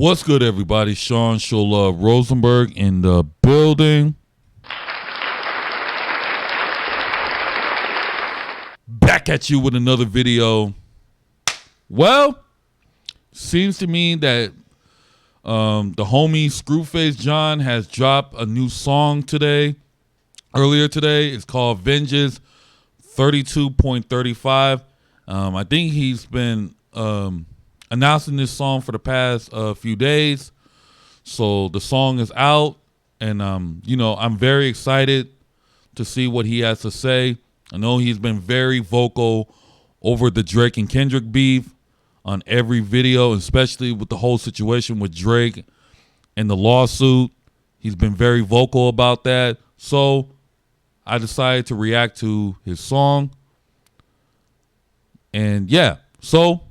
What's good, everybody? Sean Show Love Rosenberg in the building. Back at you with another video. Well, seems to me that the homie Screwface John has dropped a new song earlier today. It's called Vengeance 32.35. I think he's been announcing this song for the past few days. So the song is out, and I'm very excited to see what he has to say. I know he's been very vocal over the Drake and Kendrick beef on every video, especially with the whole situation with Drake and the lawsuit. He's been very vocal about that. So I decided to react to his song. And yeah, so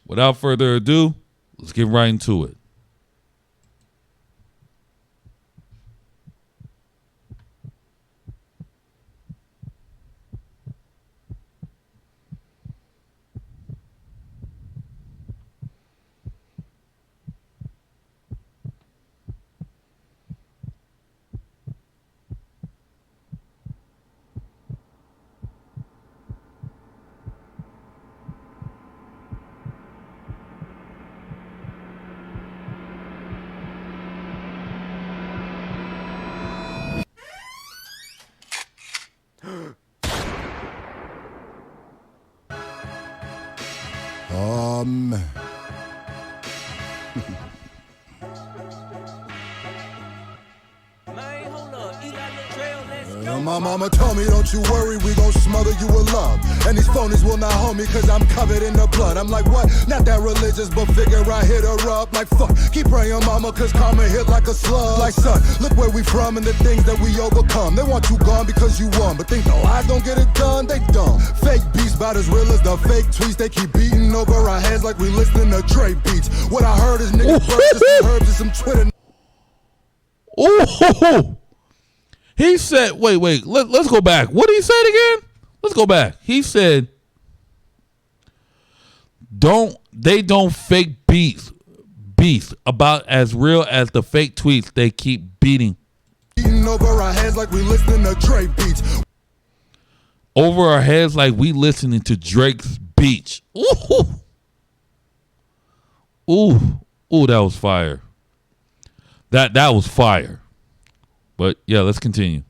without further ado, let's get right into it. Man. My mama told me, don't you worry, we gon' smother you with love. And these phonies will not hold me, cause I'm covered in the blood. I'm like, what? Not that religious, but figure I hit her up. Like, fuck, keep praying, mama, cause karma hit like a slug. Like, son, look where we from and the things that we overcome. They want you gone because you won, but think the lies don't get it done, they dumb. Fake beats about as real as the fake tweets. They keep beating over our heads like we listening to Dre beats. What I heard is niggas burst some herbs and some Twitter. Oh, he said, wait, let's go back. What did he say again? Let's go back. He said, they don't fake beats about as real as the fake tweets they keep beating. Beating over our heads like we listening to Dre beats. Over our heads like we listening to Drake's beats. Ooh, that was fire. That was fire. But yeah, let's continue.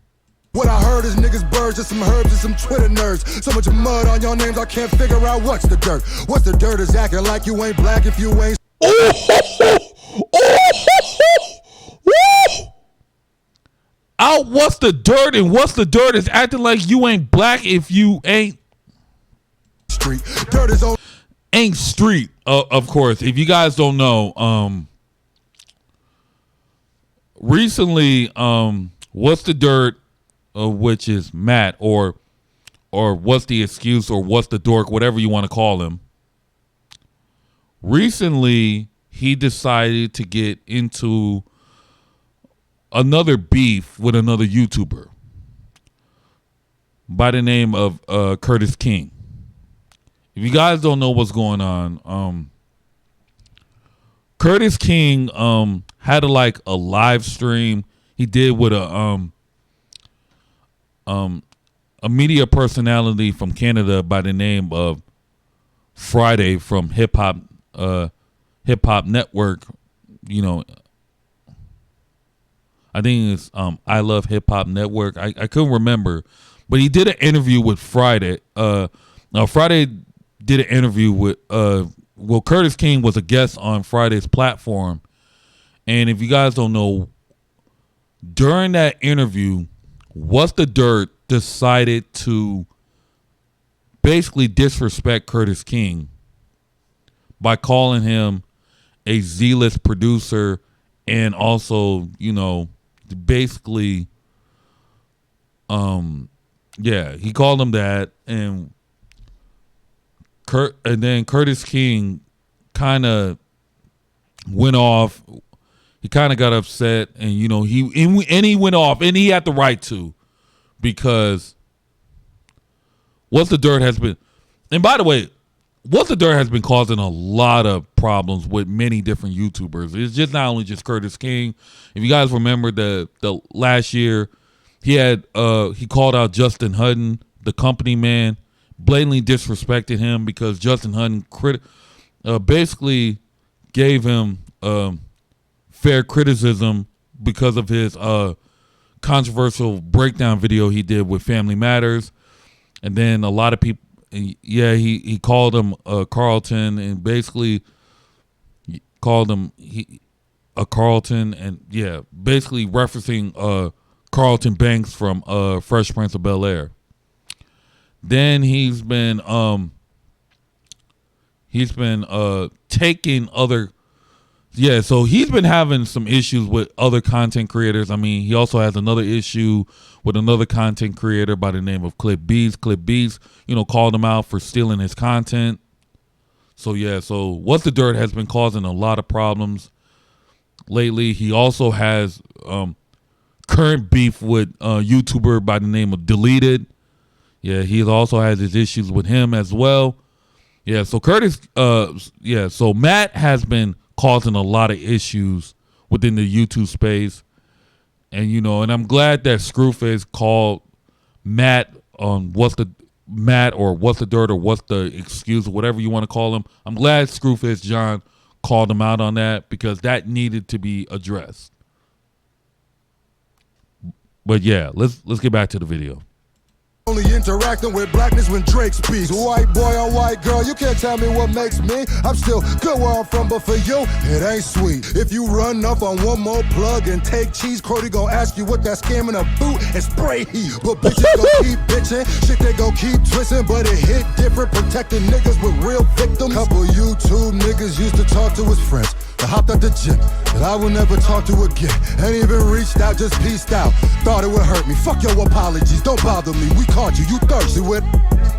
What I heard is niggas birds and some herbs and some Twitter nerds. So much mud on your names, I can't figure out what's the dirt. What's the dirt is acting like you ain't black if you ain't. Out what's the dirt, and what's the dirt is acting like you ain't black if you ain't street. Dirt is on ain't street. Of course, if you guys don't know, recently, what's the dirt, which is Matt, or what's the excuse, or what's the dork, whatever you want to call him. Recently, he decided to get into another beef with another YouTuber by the name of Curtis King. If you guys don't know what's going on, Curtis King had a live stream he did with a media personality from Canada by the name of Friday from Hip Hop Network. You know, I think it's I Love Hip Hop Network. I couldn't remember, but he did an interview with Friday. Friday did an interview with Curtis King was a guest on Friday's platform. And if you guys don't know, during that interview, What's the Dirt decided to basically disrespect Curtis King by calling him a Z-list producer, and also, basically, he called him that, and then Curtis King kind of went off. He kind of got upset, and he went off, and he had the right to, because What's the Dirt has been. And by the way, What the Dirt has been causing a lot of problems with many different YouTubers. It's just not only just Curtis King. If you guys remember the last year, he called out Justin Hutton, the company man, blatantly disrespected him because Justin Hutton basically gave him fair criticism because of his controversial breakdown video he did with Family Matters. And then a lot of people, he called him Carlton, and basically called him a Carlton, and basically referencing Carlton Banks from Fresh Prince of Bel-Air. Then he's been taking other. So he's been having some issues with other content creators. I mean, he also has another issue with another content creator by the name of Clip Beast. Clip Beast, called him out for stealing his content. So What the Dirt has been causing a lot of problems lately. He also has current beef with a YouTuber by the name of Deleted. He also has his issues with him as well. So Matt has been causing a lot of issues within the YouTube space. And and I'm glad that Screwface called Matt on what's the dirt or what's the excuse or whatever you want to call him. I'm glad Screwface John called him out on that because that needed to be addressed. But let's get back to the video. Only interacting with blackness when Drake speaks. White boy on white girl, you can't tell me what makes me. I'm still good where I'm from, but for you, it ain't sweet. If you run up on one more plug and take cheese, Cody gon' ask you what that scamming a boot and spray heat. But bitches gon' keep bitching, shit they gon' keep twisting, but it hit different, protecting niggas with real victims. Couple YouTube niggas used to talk to his friends. I hopped out the gym that I will never talk to again. Ain't even reached out, just peaced out. Thought it would hurt me. Fuck your apologies, don't bother me. We caught you, you thirsty with.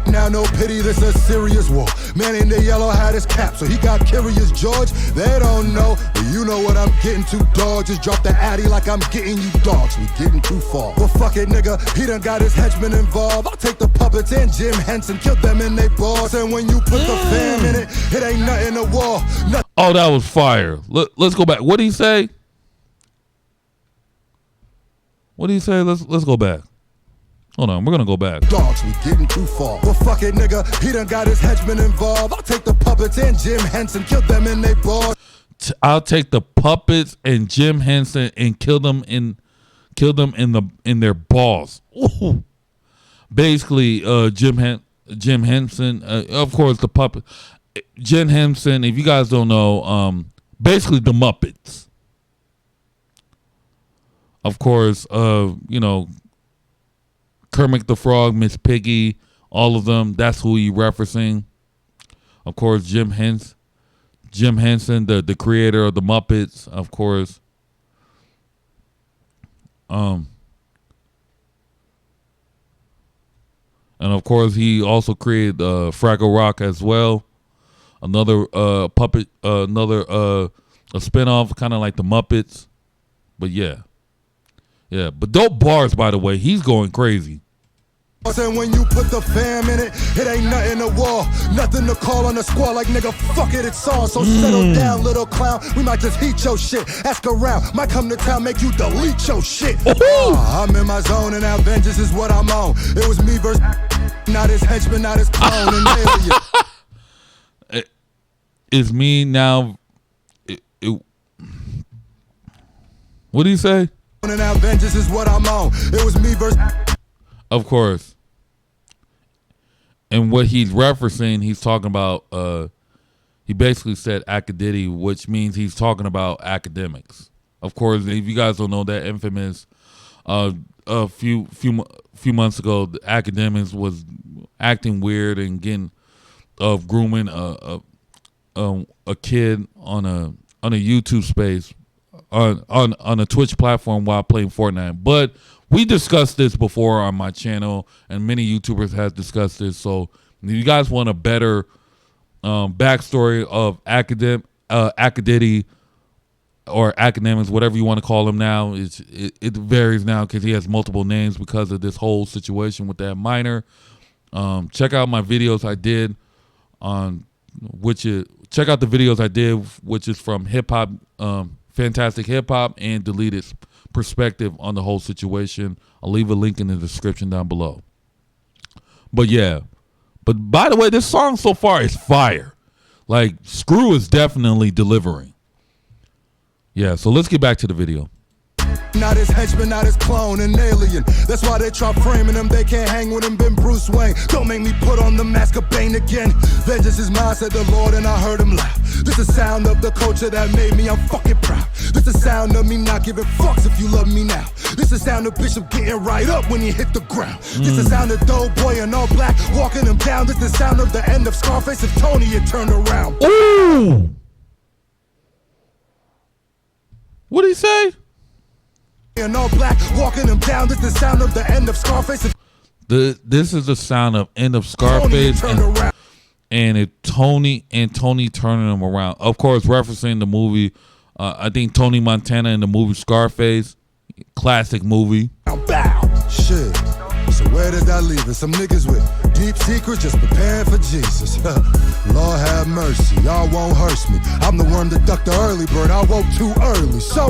Now no pity, this a serious war. Man in the yellow had his cap, so he got Curious George. They don't know, but you know what I'm getting to, dog. Just drop the addy like I'm getting you dogs. We getting too far. But fuck it, nigga, he done got his henchmen involved. I'll take the puppets and Jim Henson, kill them in they balls. And when you put the fam in it, it ain't nothing to war. Oh, that was fire. Let's go back. What did he say? What did he say? Let's go back. Hold on, we're gonna go back. Dogs, we getting too far. But fuck it, nigga, he done got his henchmen involved. I'll take the puppets and Jim Henson, kill them in they balls. I'll take the puppets and Jim Henson and kill them in their balls. Ooh. Basically, Jim Henson, of course, the puppet. Jim Henson, if you guys don't know, basically the Muppets. Of course, Kermit the Frog, Miss Piggy, all of them. That's who he referencing. Of course, Jim Henson, the creator of the Muppets, of course. And of course, he also created Fraggle Rock as well. Another puppet, a spinoff, kind of like the Muppets. But but dope bars, by the way. He's going crazy. And when you put the fam in it, it ain't nothing to war. Nothing to call on the squad like nigga, fuck it, it's on. So settle down, little clown. We might just heat your shit. Ask around, might come to town, make you delete your shit. I'm in my zone and now vengeance is what I'm on. It was me versus not his henchman, not his clone and alien. It's me now. What do you say? And now vengeance is what I'm on. It was me versus. Of course. And what he's referencing, he's talking about. He basically said acadidity, which means he's talking about academics. Of course, if you guys don't know that infamous, a few months ago, the academics was acting weird and getting grooming a kid on a YouTube space on a Twitch platform while playing Fortnite. But we discussed this before on my channel, and many YouTubers have discussed this. So if you guys want a better backstory of acadidity or academics, whatever you want to call him now, it varies now because he has multiple names because of this whole situation with that minor. Check out my videos I did on which is check out the videos I did, which is from hip hop, Fantastic Hip Hop, and Deleted's perspective on the whole situation. I'll leave a link in the description down below. But yeah, but by the way, this song so far is fire. Like, Screw is definitely delivering. Yeah, so let's get back to the video. Not his henchman, not his clone, an alien. That's why they try framing him. They can't hang with him, been Bruce Wayne. Don't make me put on the mask of Bane again. Vengeance is mine, said the Lord, and I heard him laugh. This is the sound of the culture that made me, I'm fucking proud. This is the sound of me not giving fucks if you love me now. This is the sound of Bishop getting right up when he hit the ground. This is the sound of Doughboy in all black walking him down. This is the sound of the end of Scarface if Tony had turned around. Ooh! What'd he say? In all black walking him down. This is the sound of the end of Scarface. This is the sound of end of Scarface and Tony turning him around. Of course, referencing the movie. I think Tony Montana in the movie Scarface, classic movie. Bow. Shit. So where did that leave us? Some niggas with deep secrets just preparing for Jesus. Lord have mercy, y'all won't hurt me. I'm the worm that ducked the early bird, I woke too early. So,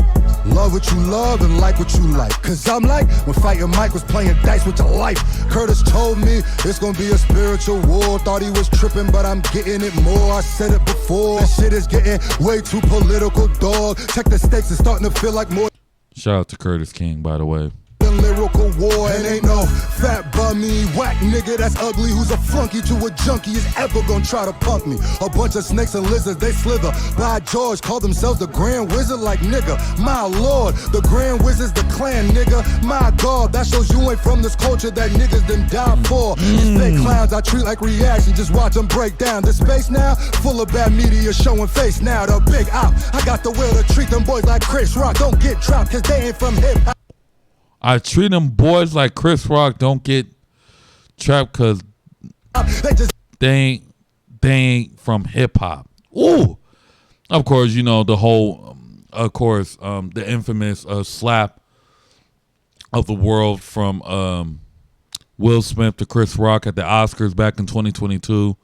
love what you love and like what you like. Cause I'm like, when Fighting Mike was playing dice with your life. Curtis told me it's gonna be a spiritual war. Thought he was tripping, but I'm getting it more. I said it before, this shit is getting way too political, dog. Check the stakes, it's starting to feel like more. Shout out to Curtis King, by the way. Lyrical war, and ain't no fat bummy whack nigga that's ugly who's a flunky to a junkie is ever gonna try to punk me. A bunch of snakes and lizards, they slither. By George, call themselves the Grand Wizard like nigga. My lord, the Grand Wizard's the clan nigga. My god, that shows you ain't from this culture that niggas done died for. These fake clowns I treat like reaction, just watch them break down. The space now, full of bad media showing face now. The big op, I got the will to treat them boys like Chris Rock. Don't get dropped cause they ain't from hip hop. I treat them boys like Chris Rock, don't get trapped because they ain't from hip hop. Ooh, of course, you know the whole, the infamous slap of the world from Will Smith to Chris Rock at the Oscars back in 2022,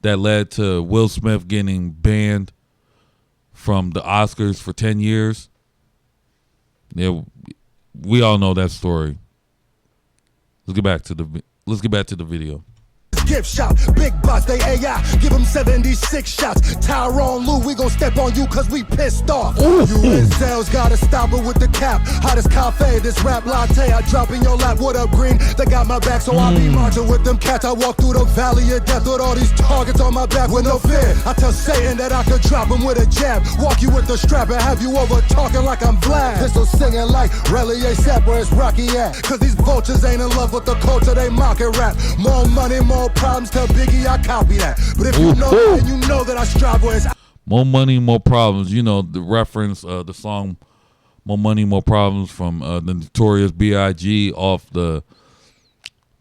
that led to Will Smith getting banned from the Oscars for 10 years. Yeah. We all know that story. Let's get back to the video. Gift shop, big boss, they AI, give them 76 shots. Tyrone Lou, we gon' step on you cause we pissed off. Ooh. You incels gotta stop it with the cap. Hottest cafe, this rap latte, I drop in your lap. What up, green? They got my back, so I be marching with them cats. I walk through the valley of death with all these targets on my back with no fear. I tell Satan that I could drop him with a jab. Walk you with the strap and have you over talking like I'm Vlad. Pistol singing like Relier Sap, where it's Rocky at. Cause these vultures ain't in love with the culture, they mocking rap. More money, more problems, tell Biggie I copy that. But if you know that, then you know that I strive where it's more money, more problems. You know the reference, the song "More Money, More Problems" from the notorious V.R.G. off the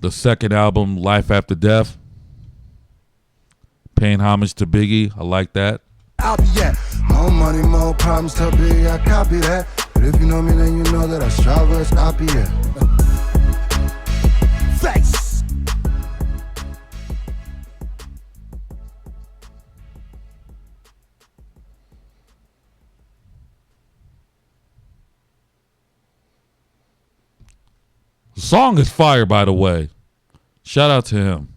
second album, Life After Death. Paying homage to Biggie, I like that. I'll be at. More money, more problems, tell Biggie I copy that. But if you know me, then you know that I strive where it's copy at. Face. The song is fire, by the way. Shout out to him.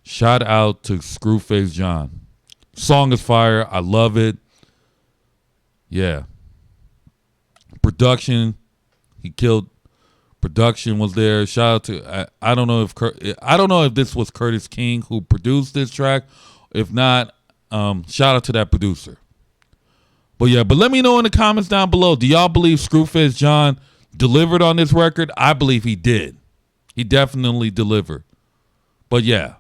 Shout out to Screwface John. Song is fire. I love it. Yeah. Production. He killed. Production was there. Shout out to. I don't know if this was Curtis King who produced this track. If not, shout out to that producer. But yeah, but let me know in the comments down below. Do y'all believe Screwface John delivered on this record? I believe he did. He definitely delivered. But yeah.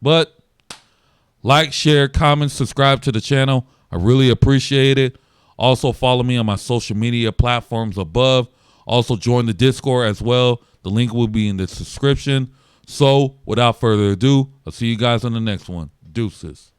But like, share, comment, subscribe to the channel. I really appreciate it. Also follow me on my social media platforms above. Also join the Discord as well. The link will be in the description. So without further ado, I'll see you guys on the next one. Deuces.